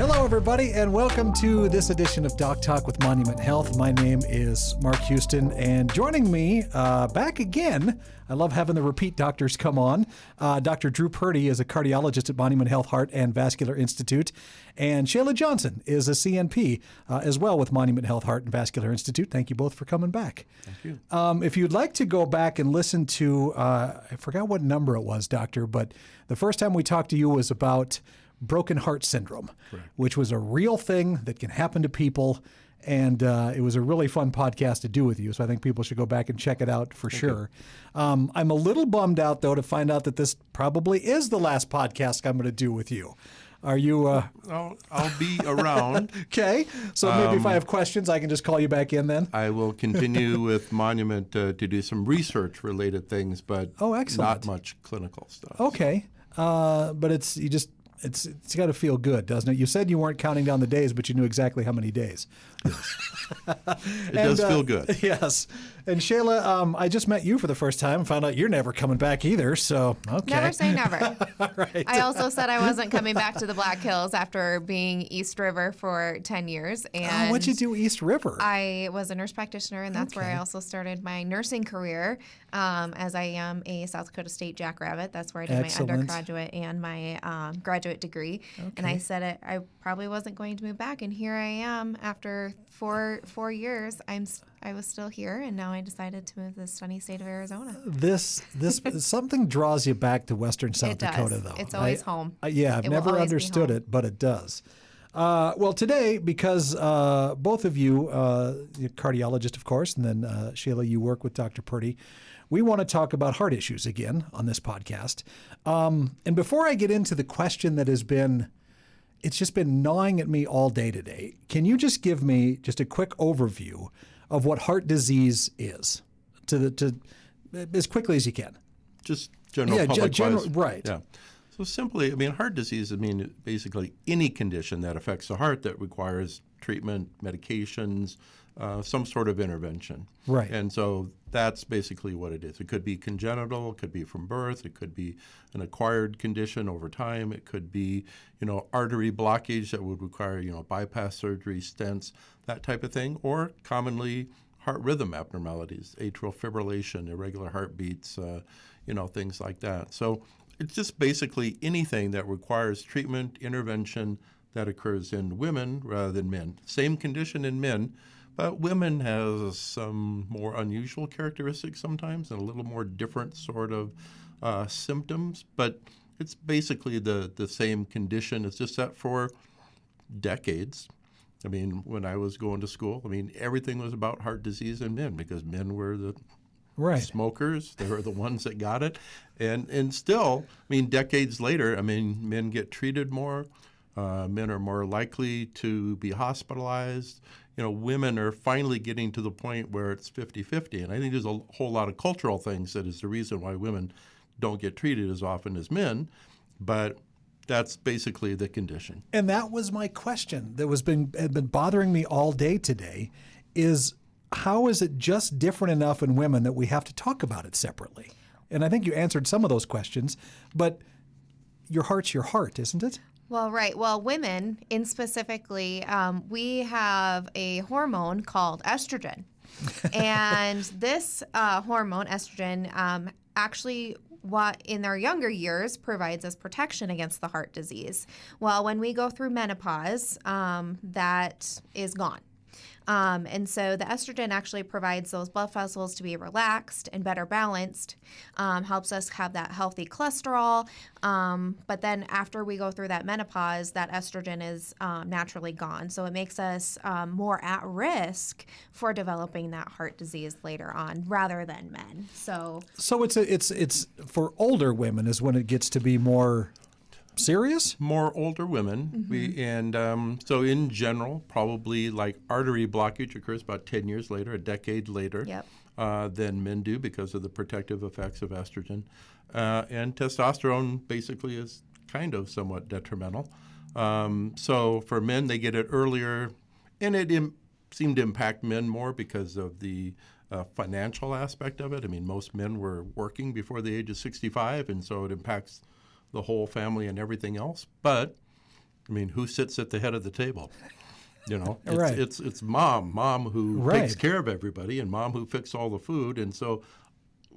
Hello, everybody, and welcome to this edition of Doc Talk with Monument Health. My name is Mark Houston, and joining me back again, I love having the repeat doctors come on. Dr. Drew Purdy is a cardiologist at Monument Health Heart and Vascular Institute, and Shayla Johnson is a CNP as well with Monument Health Heart and Vascular Institute. Thank you both for coming back. Thank you. If you'd like to go back and listen to, I forgot what number it was, Doctor, but the first time we talked to you was about broken heart syndrome, Correct. Which was a real thing that can happen to people. And it was a really fun podcast to do with you. So I think people should go back and check it out for sure. I'm a little bummed out, though, to find out that this probably is the last podcast I'm going to do with you. Are you? I'll be around. Okay. So maybe if I have questions, I can just call you back in then? I will continue with Monument to do some research-related things, but not much clinical stuff. Okay. But it's got to feel good, doesn't it? You said you weren't counting down the days, but you knew exactly how many days. It does feel good. Yes. And Shayla, I just met you for the first time and found out you're never coming back either. So, okay. Never say never. Right. I also said I wasn't coming back to the Black Hills after being East River for 10 years. And what'd you do East River? I was a nurse practitioner, and that's where I also started my nursing career, as I am a South Dakota State Jackrabbit. That's where I did my undergraduate and my graduate degree. Okay. And I said I probably wasn't going to move back, and here I am after four years. I was still here, and now I decided to move to the sunny state of Arizona. This something draws you back to Western South Dakota, though. It's always home. I've never understood it, but it does. Well, today, because both of you, cardiologist, of course, and then Shayla, you work with Dr. Purdy, we want to talk about heart issues again on this podcast. And before I get into the question that it's just been gnawing at me all day today, can you just give me just a quick overview of what heart disease is, to as quickly as you can? Just general public-wise. Right. Yeah. So simply, heart disease, basically any condition that affects the heart that requires treatment, medications, some sort of intervention. Right. And so that's basically what it is. It could be congenital, it could be from birth, it could be an acquired condition over time, it could be, artery blockage that would require, bypass surgery, stents, that type of thing, or commonly heart rhythm abnormalities, atrial fibrillation, irregular heartbeats, things like that. So it's just basically anything that requires treatment, intervention that occurs in women rather than men. Same condition in men, but women has some more unusual characteristics sometimes and a little more different sort of symptoms. But it's basically the same condition. It's just that for decades, when I was going to school, everything was about heart disease in men because men were the smokers. They were the ones that got it. And still, decades later, men get treated more. Men are more likely to be hospitalized. Women are finally getting to the point where it's 50-50. And I think there's a whole lot of cultural things that is the reason why women don't get treated as often as men. But that's basically the condition. And that was my question that had been bothering me all day today is how is it just different enough in women that we have to talk about it separately? And I think you answered some of those questions, but your heart's your heart, isn't it? Well, right. Well, women in specifically, we have a hormone called estrogen. And this hormone, estrogen, actually in our younger years provides us protection against the heart disease. Well, when we go through menopause, that is gone. And so the estrogen actually provides those blood vessels to be relaxed and better balanced, helps us have that healthy cholesterol. But then after we go through that menopause, that estrogen is naturally gone. So it makes us more at risk for developing that heart disease later on rather than men. So it's for older women is when it gets to be more serious? More older women. Mm-hmm. So in general, probably like artery blockage occurs about 10 years later, a decade later than men do because of the protective effects of estrogen. And testosterone basically is kind of somewhat detrimental. So for men, they get it earlier, and it seemed to impact men more because of the financial aspect of it. Most men were working before the age of 65, and so it impacts the whole family and everything else. But I mean, who sits at the head of the table? You know, Right. it's mom who Right. takes care of everybody, and mom who fixes all the food. And so,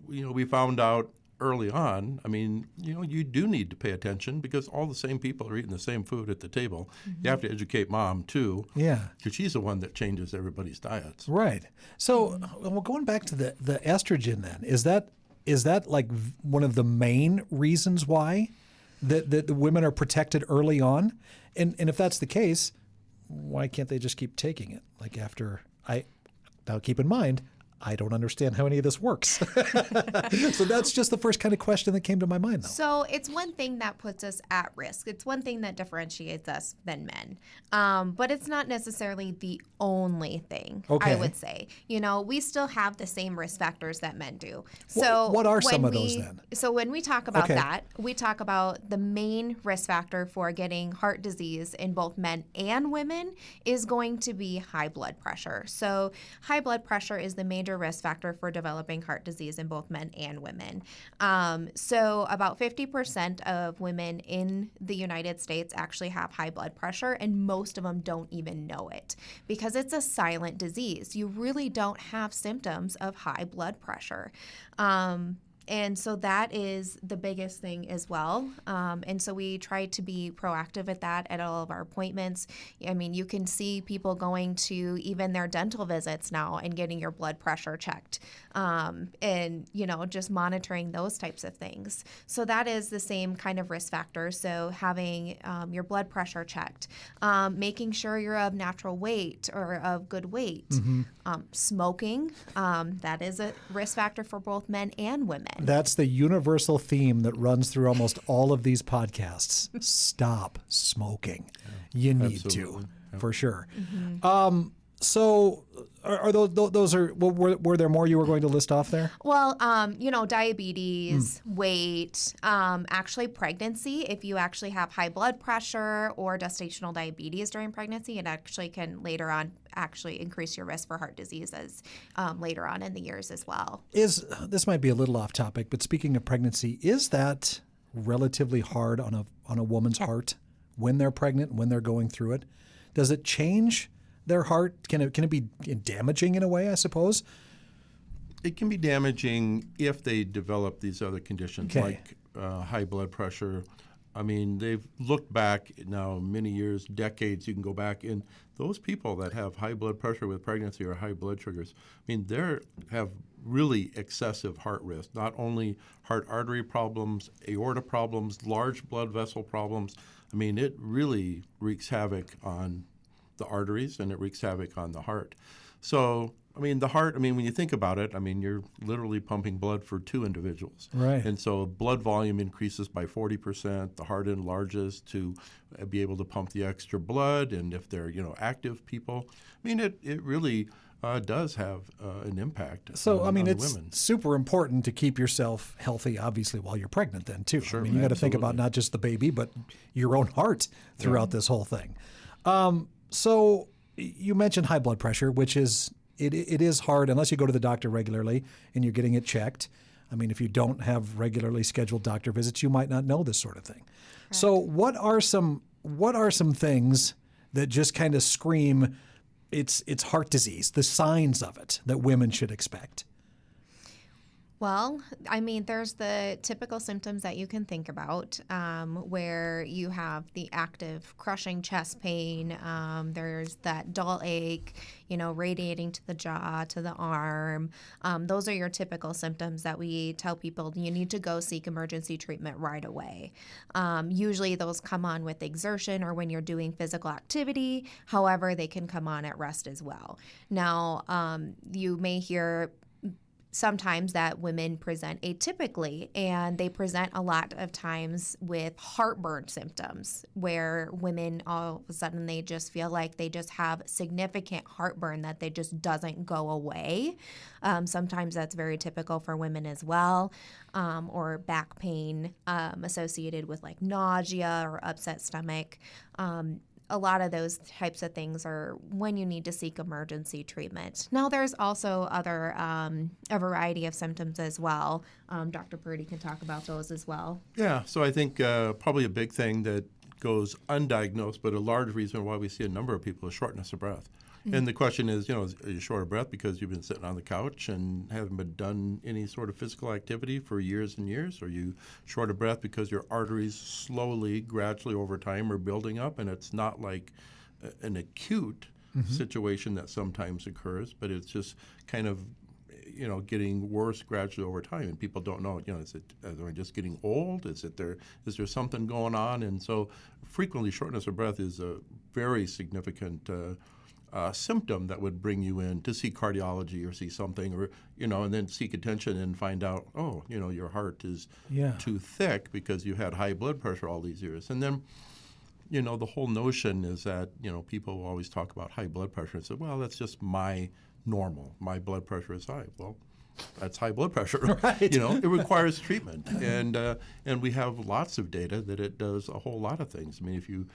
you know, we found out early on, I mean, you know, you do need to pay attention because all the same people are eating the same food at the table. You have to educate mom too, Yeah. because she's the one that changes everybody's diets. Right. So, well, going back to the estrogen, then is that like one of the main reasons why that the women are protected early on? And if that's the case, why can't they just keep taking it? Like now keep in mind, I don't understand how any of this works. So that's just the first kind of question that came to my mind, though. So it's one thing that puts us at risk. It's one thing that differentiates us than men. But it's not necessarily the only thing, Okay. I would say. You know, we still have the same risk factors that men do. So What are when some of those then? So when we talk about Okay. that, we talk about the main risk factor for getting heart disease in both men and women is going to be high blood pressure. So high blood pressure is the major risk factor for developing heart disease in both men and women. So about 50% of women in the United States actually have high blood pressure, and most of them don't even know it because it's a silent disease. You really don't have symptoms of high blood pressure. And so that is the biggest thing as well. And so we try to be proactive at that at all of our appointments. I mean, you can see people going to even their dental visits now and getting your blood pressure checked and, you know, just monitoring those types of things. So that is the same kind of risk factor. So having your blood pressure checked, making sure you're of natural weight or of good weight, smoking, that is a risk factor for both men and women. That's the universal theme that runs through almost all of these podcasts. Stop smoking. You need Absolutely. to, for sure. So are those are were there more you were going to list off there? Well, you know, diabetes, weight, actually pregnancy. If you actually have high blood pressure or gestational diabetes during pregnancy, it actually can later on actually increase your risk for heart diseases later on in the years as well. This might be a little off topic, but speaking of pregnancy, is that relatively hard on a woman's heart when they're pregnant, when they're going through it? Does it change their heart? Can it be damaging in a way, I suppose? It can be damaging if they develop these other conditions like high blood pressure. I mean, they've looked back now many years, decades, you can go back, and those people that have high blood pressure with pregnancy or high blood sugars, I mean, they have really excessive heart risk, not only heart artery problems, aorta problems, large blood vessel problems. I mean, it really wreaks havoc on the arteries and it wreaks havoc on the heart. So, I mean, the heart, I mean, when you think about it, I mean, you're literally pumping blood for two individuals. Right. And so blood volume increases by 40%. The heart enlarges to be able to pump the extra blood. And if they're, you know, active people, I mean, it really does have an impact So, on, I mean, on it's women. super important to keep yourself healthy, obviously, while you're pregnant then, too. Sure, I mean, you got to think about absolutely. not just the baby, but your own heart throughout this whole thing. So you mentioned high blood pressure, which is, it is hard unless you go to the doctor regularly and you're getting it checked. I mean, if you don't have regularly scheduled doctor visits, you might not know this sort of thing. Correct. So what are some things that just kind of scream it's heart disease, the signs of it that women should expect? Well, I mean, there's the typical symptoms that you can think about where you have the active crushing chest pain. There's that dull ache, you know, radiating to the jaw, to the arm. Those are your typical symptoms that we tell people you need to go seek emergency treatment right away. Usually those come on with exertion or when you're doing physical activity. However, they can come on at rest as well. Now, you may hear sometimes that women present atypically, and they present a lot of times with heartburn symptoms where women all of a sudden they just feel like they just have significant heartburn that they just doesn't go away. Sometimes that's very typical for women as well, or back pain associated with like nausea or upset stomach. A lot of those types of things are when you need to seek emergency treatment. Now, there's also other a variety of symptoms as well. Dr. Purdy can talk about those as well. Yeah, so I think probably a big thing that goes undiagnosed, but a large reason why we see a number of people is shortness of breath. And the question is, are you short of breath because you've been sitting on the couch and haven't been done any sort of physical activity for years and years? Are you short of breath because your arteries slowly, gradually over time are building up, and it's not like an acute situation that sometimes occurs, but it's just kind of getting worse gradually over time, and people don't know. Are I just getting old? Is there something going on? And so, frequently, shortness of breath is a very significant symptom that would bring you in to see cardiology or see something, or and then seek attention and find out, your heart is too thick because you had high blood pressure all these years. And then, the whole notion is that people will always talk about high blood pressure and say, well, that's just my normal. My blood pressure is high. Well, that's high blood pressure. Right. It requires treatment, and we have lots of data that it does a whole lot of things. I mean, if you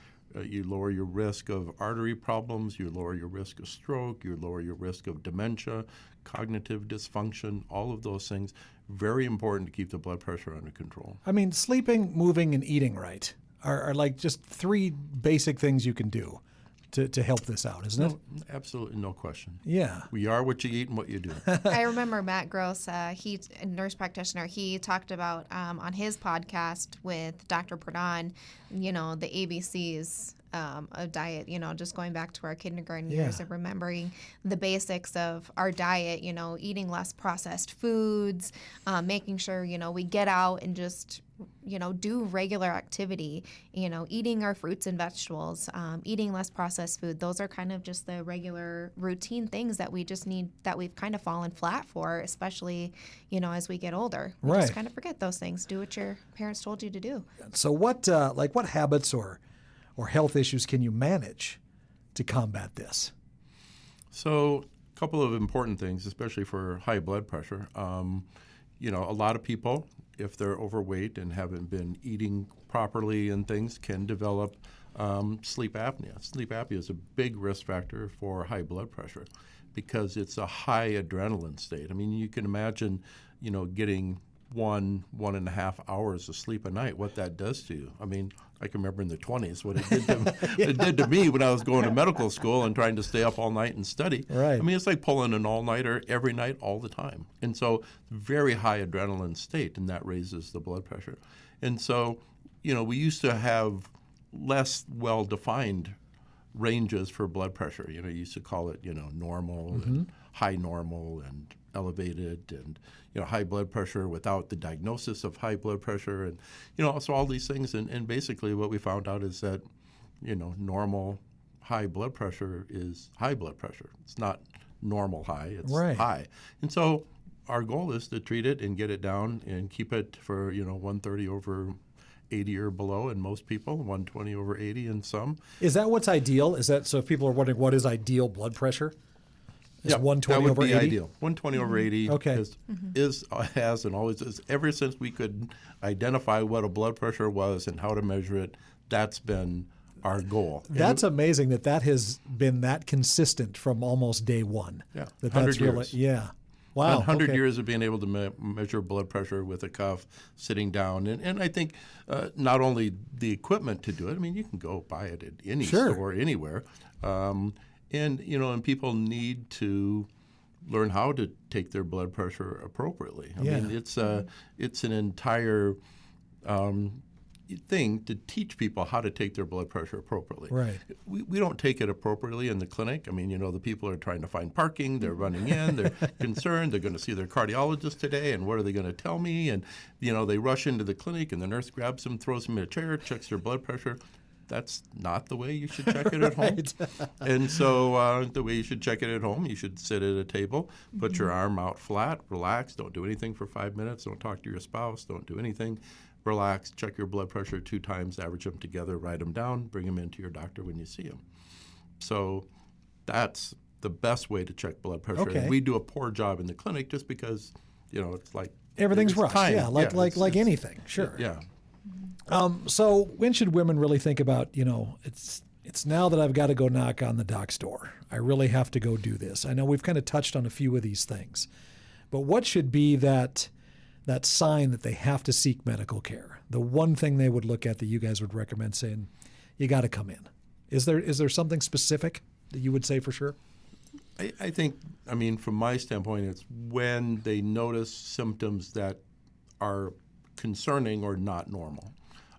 lower your risk of artery problems, you lower your risk of stroke, you lower your risk of dementia, cognitive dysfunction, all of those things. Very important to keep the blood pressure under control. I mean, sleeping, moving, and eating right are like just three basic things you can do to help this out, isn't it? Absolutely, no question. Yeah. We are what you eat and what you do. I remember Matt Gross, he's a nurse practitioner. He talked about on his podcast with Dr. Pradhan, the ABCs of diet, just going back to our kindergarten years of remembering the basics of our diet, eating less processed foods, making sure, we get out and just do regular activity, eating our fruits and vegetables, eating less processed food. Those are kind of just the regular routine things that we just need, that we've kind of fallen flat for, especially, as we get older. We just kind of forget those things. Do what your parents told you to do. So what habits or health issues can you manage to combat this? So a couple of important things, especially for high blood pressure. A lot of people, if they're overweight and haven't been eating properly and things, can develop sleep apnea. Sleep apnea is a big risk factor for high blood pressure because it's a high adrenaline state. I mean, you can imagine, getting 1.5 hours of sleep a night, what that does to you. I mean, I can remember in the 20s what it did to, it did to me when I was going to medical school and trying to stay up all night and study. Right. I mean, it's like pulling an all-nighter every night all the time. And so very high adrenaline state, and that raises the blood pressure. And so, we used to have less well-defined ranges for blood pressure. You used to call it, normal and high normal and elevated and, high blood pressure without the diagnosis of high blood pressure and, so all these things. And basically what we found out is that, normal high blood pressure is high blood pressure. It's not normal high, it's high. And so our goal is to treat it and get it down and keep it for, 130 over 80 or below in most people, 120 over 80 in some. Is that what's ideal? Is that, so if people are wondering what is ideal blood pressure? Is 120 that would over be 80? Ideal. 120 over 80 has and always is. Ever since we could identify what a blood pressure was and how to measure it, that's been our goal. That's amazing that has been that consistent from almost day one. Yeah, that's 100 really, years. yeah. Wow. 100 years of being able to measure blood pressure with a cuff, sitting down. And I think not only the equipment to do it, I mean, you can go buy it at any store, anywhere. And people need to learn how to take their blood pressure appropriately. I mean, it's an entire thing to teach people how to take their blood pressure appropriately. Right. We don't take it appropriately in the clinic. I mean, the people are trying to find parking. They're running in. They're concerned. They're going to see their cardiologist today, and what are they going to tell me? And, they rush into the clinic, and the nurse grabs them, throws them in a chair, checks their blood pressure. That's not the way you should check it at home. And so the way you should check it at home, you should sit at a table, put your arm out flat, relax, don't do anything for 5 minutes, don't talk to your spouse, don't do anything. Relax, check your blood pressure 2 times, average them together, write them down, bring them into your doctor when you see him. So that's the best way to check blood pressure. Okay. And we do a poor job in the clinic just because, it's like everything's rushed. Time. Yeah, like anything. Sure. Yeah. So when should women really think about, it's now that I've got to go knock on the doc's door. I really have to go do this. I know we've kind of touched on a few of these things, but what should be that sign that they have to seek medical care? The one thing they would look at that you guys would recommend saying, you got to come in. Is there something specific that you would say for sure? I think, I mean, from my standpoint, it's when they notice symptoms that are concerning or not normal.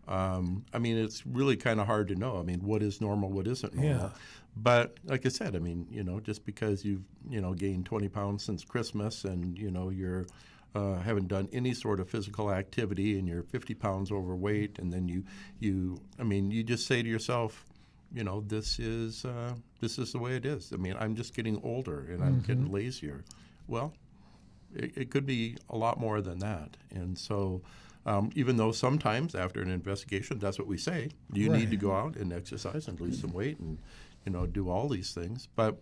I mean, it's really kind of hard to know. I mean, what is normal, what isn't normal? Yeah. But like I said, I mean, just because you've, gained 20 pounds since Christmas and, you're haven't done any sort of physical activity and you're 50 pounds overweight, and then you just say to yourself, this is the way it is. I mean, I'm just getting older and I'm getting lazier. Well, it could be a lot more than that. And so even though sometimes after an investigation, that's what we say, you need to go out and exercise and lose some weight and, do all these things. But,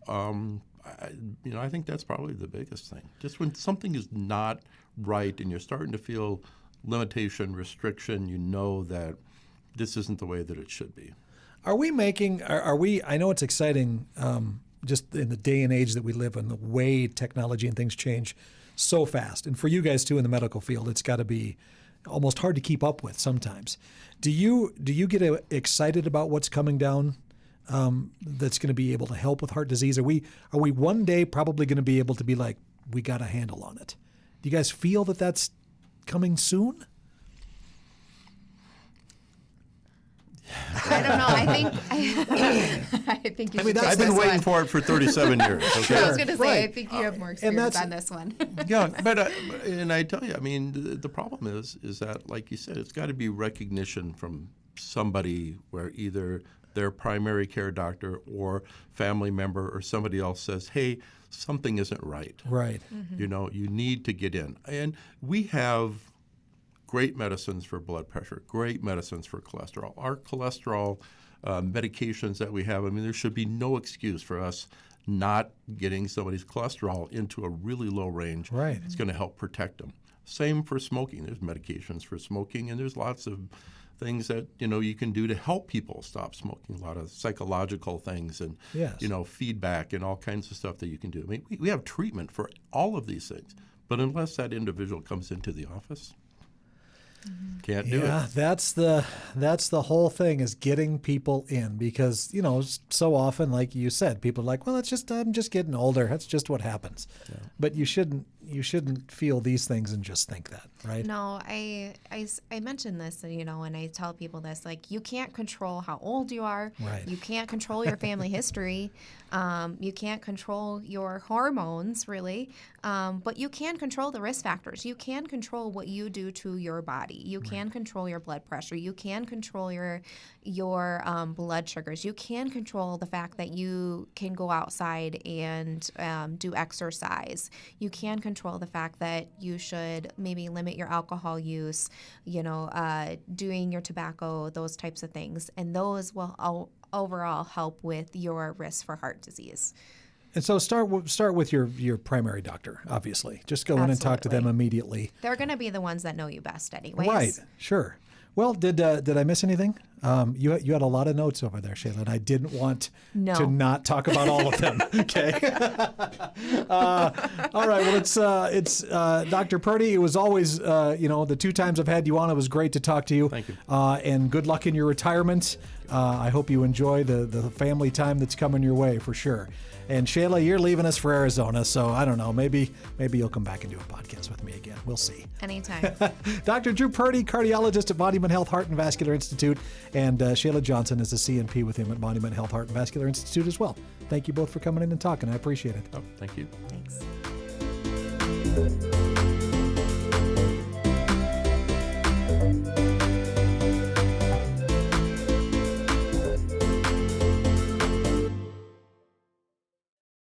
I think that's probably the biggest thing. Just when something is not right and you're starting to feel limitation, restriction, that this isn't the way that it should be. Are we, I know it's exciting, just in the day and age that we live in, the way technology and things change so fast. And for you guys too in the medical field, it's got to be almost hard to keep up with sometimes. Do you get excited about what's coming down that's going to be able to help with heart disease? Are we one day probably going to be able to be like, we got a handle on it? Do you guys feel that that's coming soon? I don't know. I think you should I've been waiting for it for 37 years. Okay? I was going to say, I think you have more experience on this one. Yeah, but and I tell you, I mean, the problem is that, like you said, it's got to be recognition from somebody where either their primary care doctor or family member or somebody else says, hey, something isn't right. Right. Mm-hmm. You need to get in. And we have great medicines for blood pressure, great medicines for cholesterol. Our cholesterol medications that we have, I mean, there should be no excuse for us not getting somebody's cholesterol into a really low range. Right. It's going to help protect them. Same for smoking. There's medications for smoking, and there's lots of things that, you can do to help people stop smoking, a lot of psychological things and, Yes. Feedback and all kinds of stuff that you can do. I mean, we have treatment for all of these things, but unless that individual comes into the office, can't do it. Yeah, that's the whole thing, is getting people in, because so often, like you said, people are like, well, I'm just getting older. That's just what happens. Yeah. But you shouldn't feel these things and just think that, right? No, I mention this, and I tell people this, like, you can't control how old you are. Right. You can't control your family history. You can't control your hormones, really. But you can control the risk factors. You can control what you do to your body. You can control your blood pressure. You can control your blood sugars. You can control the fact that you can go outside and do exercise. You can control the fact that you should maybe limit your alcohol use, doing your tobacco, those types of things. And those will overall help with your risk for heart disease. And so start with your primary doctor, obviously. Just go in and talk to them immediately. They're going to be the ones that know you best anyways. Right, sure. Well, did I miss anything? You had a lot of notes over there, Shayla, and I didn't want to not talk about all of them. Okay. All right. Well, it's Dr. Purdy. It was always the 2 times I've had you on, it was great to talk to you. Thank you. And good luck in your retirement. I hope you enjoy the family time that's coming your way for sure. And Shayla, you're leaving us for Arizona, so I don't know. Maybe you'll come back and do a podcast with me again. We'll see. Anytime. Dr. Drew Purdy, cardiologist at Monument Health Heart and Vascular Institute, and Shayla Johnson is a CNP with him at Monument Health Heart and Vascular Institute as well. Thank you both for coming in and talking. I appreciate it. Oh, thank you. Thanks.